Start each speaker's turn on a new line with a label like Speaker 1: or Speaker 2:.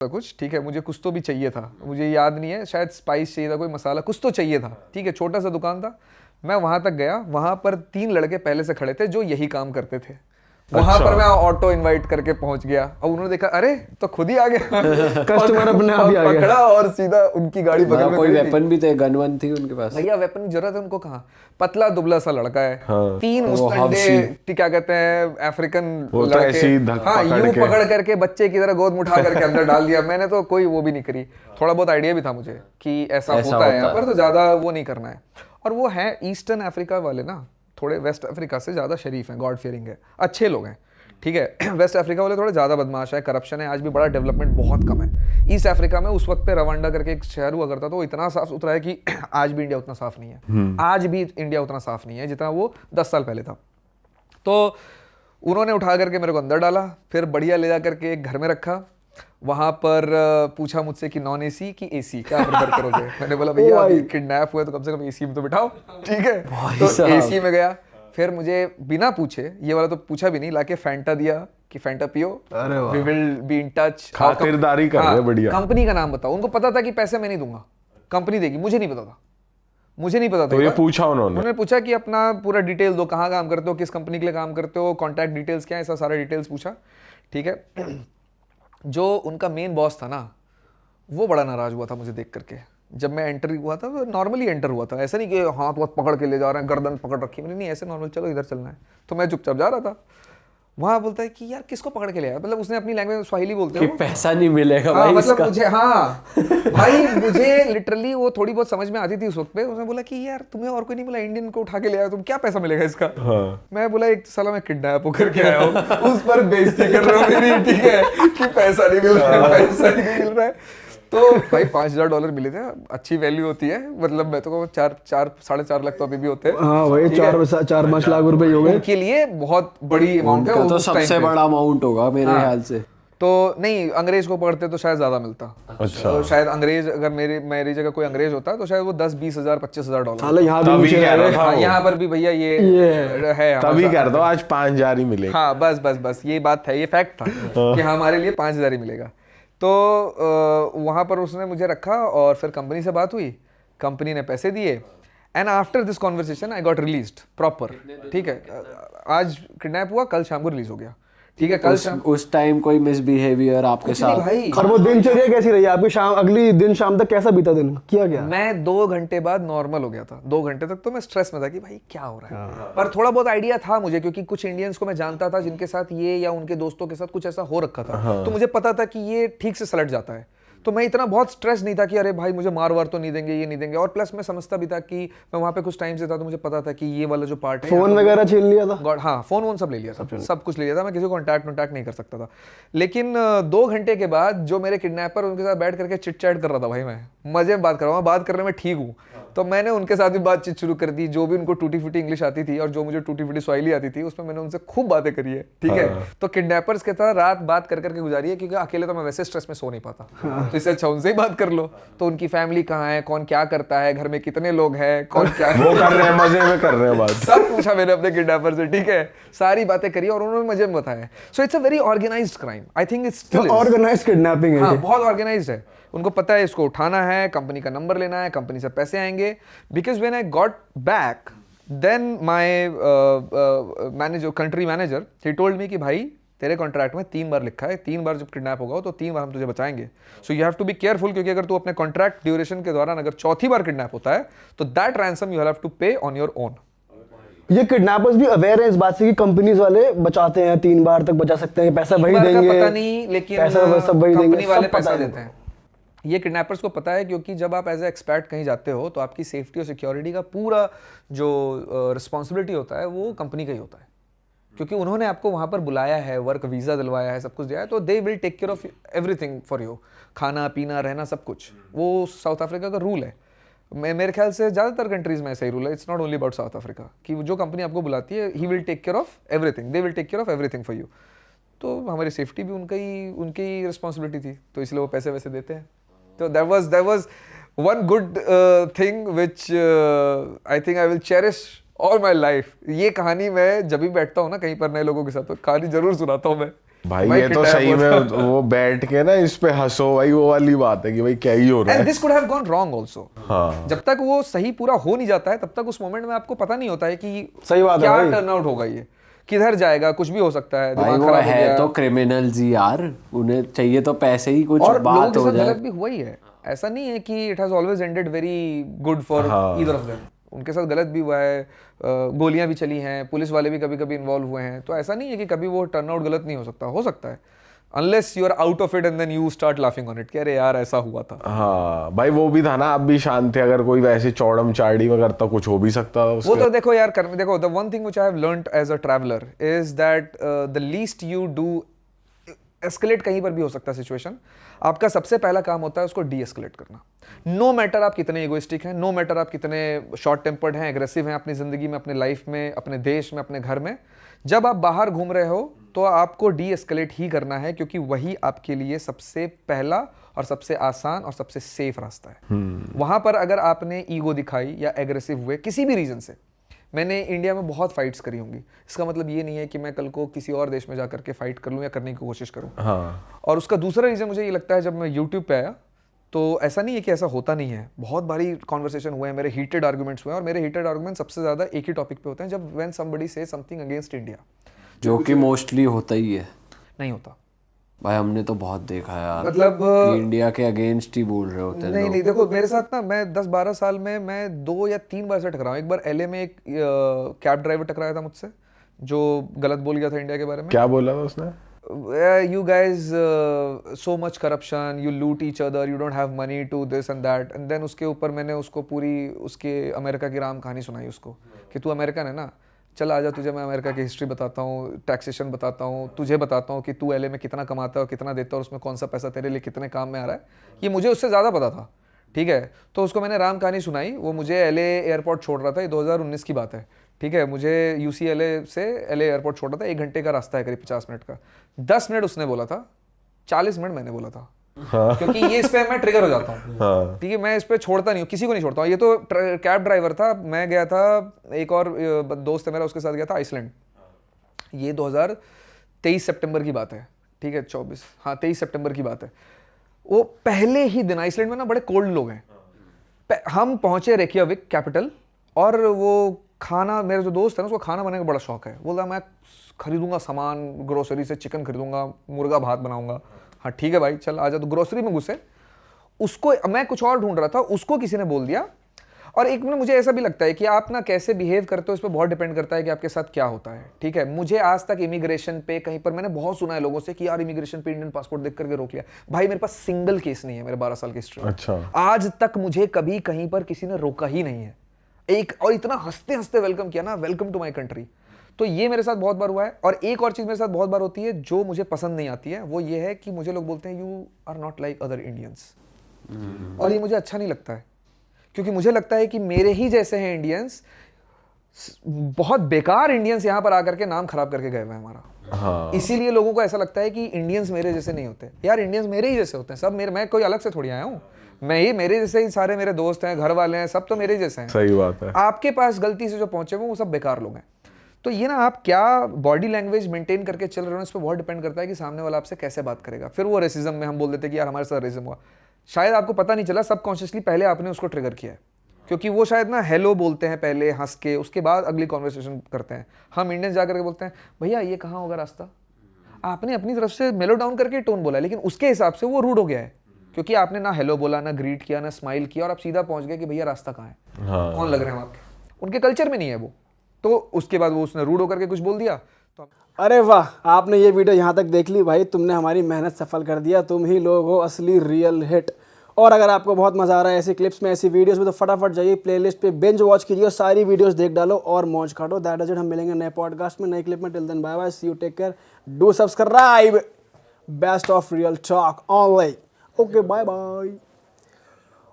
Speaker 1: कुछ, ठीक है, मुझे कुछ तो भी चाहिए था, मुझे याद नहीं है, शायद स्पाइस चाहिए था, कोई मसाला कुछ तो चाहिए था, ठीक है, छोटा सा दुकान था। मैं वहां तक गया, वहां पर 3 लड़के पहले से खड़े थे जो यही काम करते थे। वहां पर मैं ऑटो इनवाइट करके पहुंच गया और उन्होंने देखा, अरे तो खुद ही आ गया
Speaker 2: कस्टमर अपने आप ही आ गया,
Speaker 1: पकड़ा और सीधा उनकी गाड़ी बगल में।
Speaker 3: कोई वेपन भी थे, गन वन थी उनके पास?
Speaker 1: भैया वेपन की जरूरत है उनको कहाँ, पतला दुबला सा लड़का है, 3 मुस्तंडे क्या कहते हैं अफ्रीकन लड़के, हाँ यूं पकड़ करके बच्चे की तरह गोद में उठा करके अंदर डाल दिया। मैंने तो कोई वो भी नहीं करी, थोड़ा बहुत आइडिया भी था मुझे कि ऐसा होता है यहाँ पर, तो ज्यादा वो नहीं करना है। और वो है ईस्टर्न अफ्रीका वाले ना, थोड़े वेस्ट अफ्रीका से ज्यादा शरीफ हैं, गॉड फियरिंग है, अच्छे लोग हैं, ठीक है। वेस्ट अफ्रीका वाले थोड़े ज़्यादा बदमाश है, करप्शन है, आज भी बड़ा डेवलपमेंट बहुत कम है। ईस्ट अफ्रीका में उस वक्त पे रवांडा करके एक शहर हुआ करता था, वो इतना साफ सुथरा है कि आज भी इंडिया उतना साफ नहीं है, आज भी इंडिया उतना साफ नहीं है जितना वो 10 साल पहले था। तो उन्होंने उठा करके मेरे को अंदर डाला, फिर बढ़िया ले जा करके एक घर में रखा, वहां पर पूछा मुझसे कि नॉन एसी कि एसी क्या प्रेफर करोगे। मैंने बोला भैया किडनैप हुए तो कम से कम एसी में तो बिठाओ, ठीक है। तो एसी में गया, फिर मुझे बिना पूछे, ये वाला तो पूछा भी नहीं, लाके फैंटा दिया कि फैंटा पियो, we will be in touch,
Speaker 4: खातिरदारी कर रहे हैं, बढ़िया।
Speaker 1: कंपनी का नाम बताओ, उनको पता था कि पैसे मैं नहीं दूंगा, कंपनी देगी, मुझे नहीं पता था, मुझे नहीं पता था।
Speaker 4: तो ये पूछा उन्होंने
Speaker 1: पूछा कि अपना पूरा डिटेल दो, कहाँ काम करते हो, किस कंपनी के लिए काम करते हो, कॉन्टैक्ट डिटेल्स क्या है, ऐसा सारा डिटेल्स पूछा, ठीक है। जो उनका मेन बॉस था ना, वो बड़ा नाराज हुआ था मुझे देख करके। जब मैं एंटर हुआ था, नॉर्मली एंटर हुआ था, ऐसा नहीं कि हाथ वाथ पकड़ के ले जा रहे हैं, गर्दन पकड़ रखी मैंने, नहीं ऐसे नॉर्मल, चलो इधर चलना है। तो मैं चुपचाप जा रहा था, वहाँ बोलता है कि यार किसको पकड़ के ले आया, मतलब उसने अपनी लैंग्वेज में स्वाहिली बोलते हैं,
Speaker 3: पैसा नहीं मिलेगा
Speaker 1: भाई,
Speaker 3: मतलब
Speaker 1: इसका। मुझे भाई मुझे लिटरली वो थोड़ी बहुत समझ में आती थी उस वक्त पे। उसने बोला कि यार तुम्हें और कोई नहीं मिला, इंडियन को उठा के ले आया, तुम क्या पैसा मिलेगा इसका। मैं बोला एक साला मैं किडनैप होकर के आया हूँ, उस पर बेइज्जती कर रहा हूँ मेरी, ठीक है, कि पैसा नहीं मिल रहा है, पैसा नहीं मिल रहा है। तो भाई $5,000 मिले थे, अच्छी वैल्यू होती है, मतलब मैं तो 4-4.5 लाख तो अभी भी होते हैं।
Speaker 2: हाँ भाई 4-5 लाख रुपए हो गए,
Speaker 1: उनके लिए बहुत बड़ी अमाउंट है,
Speaker 3: तो सबसे बड़ा अमाउंट होगा मेरे ख्याल से।
Speaker 1: तो नहीं, अंग्रेज को पकड़ते तो शायद ज्यादा मिलता।
Speaker 4: अच्छा।
Speaker 1: तो शायद अंग्रेज, अगर मेरी जगह कोई अंग्रेज होता तो शायद वो 10-20 हजार $25,000।
Speaker 2: हालांकि
Speaker 1: यहाँ पर भी भैया ये है,
Speaker 4: तभी कह रहा था आज 5,000 ही मिलेगा।
Speaker 1: हाँ बस ये बात है, ये फैक्ट था कि हमारे लिए 5,000 ही मिलेगा। तो वहाँ पर उसने मुझे रखा और फिर कंपनी से बात हुई, कंपनी ने पैसे दिए, and after this conversation I got released proper, ठीक है। आज किडनैप हुआ, कल शाम को रिलीज हो गया, ठीक है। कल शाम
Speaker 3: उस टाइम कोई मिसबिहेवियर आपके साथ?
Speaker 1: भाई,
Speaker 2: और वो दिनचर्या कैसी रही आपकी, शाम अगली दिन शाम तक कैसा बीता दिन, किया गया?
Speaker 1: मैं 2 घंटे बाद नॉर्मल हो गया था, 2 घंटे तक तो मैं स्ट्रेस में था कि भाई क्या हो रहा है, पर थोड़ा बहुत आइडिया था मुझे, क्योंकि कुछ इंडियंस को मैं जानता था जिनके साथ ये या उनके दोस्तों के साथ कुछ ऐसा हो रखा था, तो मुझे पता था कि ये ठीक से सलट जाता है। तो मैं इतना बहुत स्ट्रेस नहीं था कि अरे भाई मुझे मार वार तो नहीं देंगे, ये नहीं देंगे। और प्लस मैं समझता भी था कि मैं वहाँ पे कुछ टाइम से था, तो मुझे पता था कि ये वाला जो पार्ट है,
Speaker 2: फोन वगैरह छीन लिया था,
Speaker 1: गॉड, हाँ फोन वोन सब ले लिया, सब कुछ ले लिया था, मैं किसी को कॉन्टैक्ट नहीं कर सकता था। लेकिन 2 घंटे के बाद जो मेरे किडनैपर, उनके साथ बैठ करके चिट चैट कर रहा था भाई, मैं मजे में बात कर रहा हूँ, बात करने में ठीक हूँ, तो मैंने उनके साथ भी बातचीत शुरू कर दी। जो भी उनको टूटी फूटी इंग्लिश आती थी और जो मुझे टूटी फूटी स्वाहिली आती थी, उसमें मैंने उनसे खूब बातें करी है, ठीक है। तो किडनैपर्स के तरह रात बात कर करके गुजारी है, क्योंकि अकेले तो मैं वैसे स्ट्रेस में सो नहीं पाता, तो इससे अच्छा उनसे ही बात कर लो। तो उनकी फैमिली कहाँ है, कौन क्या करता है, घर में कितने लोग हैं, कौन क्या
Speaker 4: वो कर रहे हैं, मजे में कर रहे हैं बात,
Speaker 1: सब पूछा मैंने अपने किडनैपर से, ठीक है, सारी बातें करी और उन्होंने मजे में बताया। So it's a very organised crime, I think it's still
Speaker 2: organised kidnapping है।
Speaker 1: हाँ, बहुत ऑर्गेनाइज्ड है, उनको पता है इसको उठाना है, कंपनी का नंबर लेना है, कंपनी से पैसे आएंगे। Because when I got back, then my manager, country manager, he told me कि भाई तेरे कॉन्ट्रैक्ट में 3 बार लिखा है, 3 बार जब किडनैप होगा तो 3 बार हम तुझे बचाएंगे, so you have to be careful, क्योंकि अगर तू अपने कॉन्ट्रैक्ट ड्यूरेशन के दौरान अगर 4थी बार किडनैप होता है तो that ransom you have to pay on your own.
Speaker 2: ये किडनैपर्स भी अवेयर है इस बात से कि कंपनीज वाले बचाते हैं, 3 बार तक बचा सकते हैं, पैसा वही देंगे,
Speaker 1: पता नहीं, लेकिन
Speaker 2: पैसा सब वही
Speaker 1: कंपनी
Speaker 2: देंगे,
Speaker 1: वाले
Speaker 2: सब पता
Speaker 1: पैसा
Speaker 2: है
Speaker 1: देते हैं। ये किडनैपर्स को पता है, क्योंकि जब आप एज ए एक्सपर्ट कहीं जाते हो तो आपकी सेफ्टी और सिक्योरिटी का पूरा जो रिस्पॉन्सिबिलिटी होता है वो कंपनी का ही होता है, क्योंकि उन्होंने आपको वहाँ पर बुलाया है, वर्क वीज़ा दिलवाया है, सब कुछ दिया है, तो they will take care of everything for you, खाना पीना रहना सब कुछ। वो साउथ अफ्रीका का रूल है, मेरे ख्याल से ज़्यादातर कंट्रीज में ऐसा ही रूल है, it's not only about South Africa, कि जो कंपनी आपको बुलाती है, he will take care of everything, they will take care of everything for you. तो हमारी सेफ्टी भी उनकी रिस्पॉन्सिबिलिटी थी, तो इसलिए वो पैसे वैसे देते हैं। तो that was one good thing which I think I will cherish all my life. ये कहानी मैं जब भी बैठता हूँ ना कहीं पर नए लोगों के साथ, तो कहानी जरूर सुनाता हूँ मैं
Speaker 4: भाई
Speaker 1: भाई
Speaker 4: ये तो
Speaker 1: कितना
Speaker 4: सही में वो बैठ के ना इस पे हंसो भाई, वो वाली बात है कि भाई क्या ही हो रहा
Speaker 1: एंड
Speaker 4: है।
Speaker 1: This could have gone wrong also.
Speaker 4: हाँ
Speaker 1: जब तक वो सही पूरा हो नहीं जाता है तब तक उस मोमेंट में आपको पता नहीं होता है कि
Speaker 2: सही बात है
Speaker 1: क्या
Speaker 2: भाई।
Speaker 1: टर्न आउट होगा, ये किधर जाएगा, कुछ भी हो सकता है,
Speaker 3: भाई
Speaker 1: दिमाग
Speaker 3: वो
Speaker 1: खराब हो
Speaker 3: है
Speaker 1: गया।
Speaker 3: तो क्रिमिनल्स ही यार, उन्हें चाहिए तो पैसे ही, कुछ
Speaker 1: और लोगों
Speaker 3: बात
Speaker 1: के
Speaker 3: हो
Speaker 1: साथ
Speaker 3: जाए।
Speaker 1: गलत भी हुआ ही है, ऐसा नहीं है कि it has always ended very good for either of them. उनके साथ गलत भी हुआ है, गोलियां भी चली हैं, पुलिस वाले भी कभी कभी इन्वॉल्व हुए हैं, तो ऐसा नहीं है कि कभी वो टर्न आउट गलत नहीं हो सकता है unless you are out of it and then you start laughing on it कि अरे यार ऐसा हुआ था।
Speaker 4: हाँ भाई वो भी था ना, आप भी शांत थे, अगर कोई वैसे चौड़म चाड़ी में करता कुछ हो भी सकता था
Speaker 1: वो तो देखो यार देखो, the one thing which I have learned as a traveller is that the least you do, escalate कहीं पर भी हो सकता है सिचुएशन, आपका सबसे पहला काम होता है उसको डी एस्केलेट करना। नो मैटर आप कितने इगोइस्टिक हैं, नो मैटर आप कितने शॉर्ट टेम्पर्ड हैं, एग्रेसिव हैं अपनी जिंदगी में, अपने लाइफ में, अपने देश में, अपने घर में, जब आप बाहर घूम रहे हो तो आपको डी एस्केलेट ही करना है, क्योंकि वही आपके लिए सबसे पहला और सबसे आसान और सबसे सेफ रास्ता है। वहां पर अगर आपने ईगो दिखाई या एग्रेसिव हुए किसी भी रीजन से, मैंने इंडिया में बहुत फाइट्स करी होंगी, इसका मतलब ये नहीं है कि मैं कल को किसी और देश में जा करके फाइट कर लूँ या करने की कोशिश करूँ।
Speaker 4: हाँ
Speaker 1: और उसका दूसरा रीज़न मुझे ये लगता है, जब मैं यूट्यूब पे आया तो ऐसा नहीं है कि ऐसा होता नहीं है, बहुत बारी कॉन्वर्सेशन हुए हैं, मेरे हीटेड आर्गुमेंट्स हुए हैं, और मेरे हीटेड आर्गुमेंट सबसे ज़्यादा एक ही टॉपिक पे होते हैं, जब व्हेन समबडी से समथिंग अगेंस्ट इंडिया,
Speaker 3: जो कि मोस्टली होता ही है
Speaker 1: नहीं होता
Speaker 3: भाई, हमने तो बहुत देखा है यार,
Speaker 1: मतलब
Speaker 3: कि इंडिया के अगेंस्ट ही बोल रहे होते हैं
Speaker 1: नहीं
Speaker 3: लोग।
Speaker 1: नहीं, देखो मेरे साथ ना, मैं 10-12 साल में मैं 2 या 3 बार से टकरा हूँ। एक बार एलए में एक कैब ड्राइवर टकराया था मुझसे, जो गलत बोल गया था इंडिया के बारे में।
Speaker 4: क्या बोला था उसने?
Speaker 1: You guys so much corruption, you loot each other, you don't have money to this and that, and then उसके ऊपर मैंने उसको पूरी उसके अमेरिका की राम कहानी सुनाई उसको, कि तू अमेरिकन है ना, चल आजा तुझे मैं अमेरिका की हिस्ट्री बताता हूँ, टैक्सेशन बताता हूँ, तुझे बताता हूँ कि तू एलए में कितना कमाता है और कितना देता है और उसमें कौन सा पैसा तेरे लिए कितने काम में आ रहा है, ये मुझे उससे ज़्यादा पता था। ठीक है, तो उसको मैंने राम कहानी सुनाई, वो मुझे एलए एयरपोर्ट छोड़ रहा था, ये 2019 की बात है। ठीक है, मुझे UCLA से एलए एयरपोर्ट छोड़ रहा था, 1 घंटे का रास्ता है, करीब 50 मिनट का। 10 मिनट उसने बोला था, 40 मिनट मैंने बोला था। हाँ। क्योंकि ये इस पे मैं ट्रिगर हो जाता हूँ।
Speaker 4: हाँ।
Speaker 1: ठीक है, मैं इस पे छोड़ता नहीं हूँ, किसी को नहीं छोड़ता हूँ। ये तो कैब ड्राइवर था, मैं गया था, एक और दोस्त है मेरा, उसके साथ गया था आइसलैंड। ये 2023 सितंबर की बात है। ठीक है, 24, हाँ 23 सितंबर की बात है। वो पहले ही दिन, आइसलैंड में ना बड़े कोल्ड लोग हैं, हम पहुंचे रेकियाविक कैपिटल, और वो खाना, मेरा जो दोस्त है ना उसको खाना बनाने का बड़ा शौक है, बोला मैं खरीदूंगा सामान ग्रोसरी से, चिकन खरीदूंगा, मुर्गा भात बनाऊंगा। हाँ ठीक है भाई चल आजा। तो ग्रोसरी में घुसे, उसको, मैं कुछ और ढूंढ रहा था, उसको किसी ने बोल दिया। और एक मिनट, मुझे ऐसा भी लगता है कि आप ना कैसे बिहेव करते हो इस पर बहुत डिपेंड करता है कि आपके साथ क्या होता है। ठीक है, मुझे आज तक इमिग्रेशन पे कहीं पर, मैंने बहुत सुना है लोगों से कि यार इमिग्रेशन पे इंडियन पासपोर्ट देख करके रोक लिया। भाई मेरे पास सिंगल केस नहीं है मेरे 12 साल की हिस्ट्री में।
Speaker 4: अच्छा।
Speaker 1: आज तक मुझे कभी कहीं पर किसी ने रोका ही नहीं है, एक, और इतना हंसते हंसते वेलकम किया ना, वेलकम टू माई कंट्री। तो ये मेरे साथ बहुत बार हुआ है। और एक और चीज मेरे साथ बहुत बार होती है जो मुझे पसंद नहीं आती है, वो ये है कि मुझे लोग बोलते हैं you are not like other Indians, और ये मुझे अच्छा नहीं लगता है, क्योंकि मुझे लगता है कि मेरे ही जैसे हैं इंडियंस, बहुत बेकार इंडियंस यहाँ पर आकर के नाम खराब करके गए हुए हैं हमारा।
Speaker 4: हाँ।
Speaker 1: इसीलिए लोगों को ऐसा लगता है कि इंडियंस मेरे जैसे नहीं होते। यार इंडियंस मेरे ही जैसे होते हैं सब, मेरे, मैं कोई अलग से थोड़ी आया हूँ, मैं ही, मेरे जैसे ही सारे मेरे दोस्त हैं, घर वाले हैं, सब तो मेरे जैसे हैं।
Speaker 4: सही बात है।
Speaker 1: आपके पास गलती से जो पहुंचे वो सब बेकार लोग हैं। तो ये ना, आप क्या बॉडी लैंग्वेज मेंटेन करके चल रहे हो, इस पर बहुत डिपेंड करता है कि सामने वाला आपसे कैसे बात करेगा। फिर वो रेसिज्म में हम बोल देते हैं कि यार हमारे साथ रेसिज्म हुआ, शायद आपको पता नहीं चला, सबकॉन्शियसली पहले आपने उसको ट्रिगर किया है, क्योंकि वो शायद ना हेलो बोलते हैं पहले हंस के, उसके बाद अगली कॉन्वर्सेशन करते हैं। हम इंडियंस जाकर के बोलते हैं भैया ये कहाँ होगा रास्ता, आपने अपनी तरफ से मेलो डाउन करके टोन बोला, लेकिन उसके हिसाब से वो रूड हो गया है, क्योंकि आपने ना हेलो बोला, ना ग्रीट किया, ना स्माइल किया, और आप सीधा पहुंच गए कि भैया रास्ता कहाँ है।
Speaker 4: हाँ।
Speaker 1: कौन लग रहे हैं आपके, उनके कल्चर में नहीं है वो। तो उसके बाद वो उसने रूड होकर के कुछ बोल दिया तो
Speaker 2: अरे वाह, आपने ये वीडियो यहाँ तक देख ली भाई, तुमने हमारी मेहनत सफल कर दिया, तुम ही लोग हो असली रियल हिट। और अगर आपको बहुत मजा आ रहा है ऐसी क्लिप्स में, ऐसी वीडियोस में, तो फटाफट जाइए प्लेलिस्ट पे बिंज वॉच कीजिए और सारी वीडियोस देख डालो और मौज काटो। दैट इज इट, हम मिलेंगे नए पॉडकास्ट में, नई क्लिप में। Till then bye bye, see you, take care, do subscribe, best of real talk online. Okay bye bye.